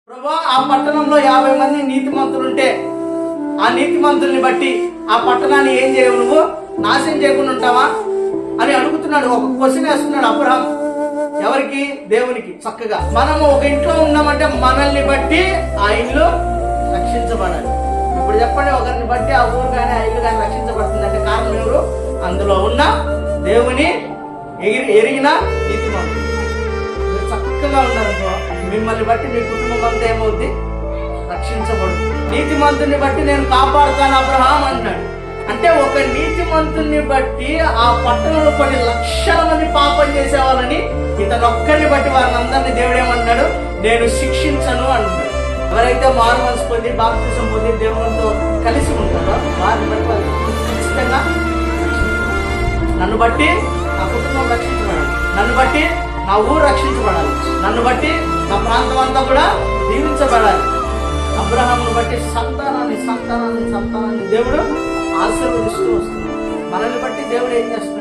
ప్రభువా, ఆ పట్టణంలో 50 మంది నీతిమంతులుంటే ఆ నీతిమంతుల్ని బట్టి ఆ పట్టణాన్ని ఏం చేయవు, నువ్వు నాశనం చేయకుండా ఉంటావా అని అడుగుతున్నాడు. ఒక క్వశ్చన్ వేస్తున్నాడు అబ్రహాం. ఎవరికి? దేవునికి. చక్కగా మనము ఒక ఇంట్లో ఉన్నామంటే మనల్ని బట్టి ఆ ఇల్లు రక్షించబడాలి. ఇప్పుడు చెప్పండి, ఒకరిని బట్టి ఆ ఊరు కానీ ఆ ఇల్లు కానీ రక్షించబడుతుందంటే కారణం ఎవరు? అందులో ఉన్న దేవుని ఎరిగిన నీతిమంతులు. మీరు చక్కగా ఉన్నారనుకో, మిమ్మల్ని బట్టి మీ కుటుంబం అంతా ఏమవుద్ది? రక్షించబడు. నీతిమంతుని బట్టి నేను కాపాడుతాను అబ్రహాం అన్నాడు. అంటే ఒక నీతిమంతుని బట్టి ఆ పట్టణంలో కొన్ని లక్షల మంది పాపం చేసేవాళ్ళని ఇతనొక్కరిని బట్టి వారిని అందరినీ దేవుడు ఏమంటున్నాడు? నేను శిక్షించను అంటున్నాడు. ఎవరైతే మారు మనసు పొంది బాప్తిసం పొంది దేవునితో కలిసి ఉంటారో వారిని బట్టి వాళ్ళు ఖచ్చితంగా నన్ను బట్టి నా కుటుంబం రక్షించబడాలి, నన్ను బట్టి నా ఊరు రక్షించబడాలి, నన్ను బట్టి నా ప్రాంతం అంతా కూడా దీవించబడాలి. అబ్రహామును బట్టి సంతానాన్ని దేవుడు ఆశీర్వదిస్తూ వస్తున్నాడు. మనల్ని బట్టి దేవుడు ఏం చేస్తున్నాడు?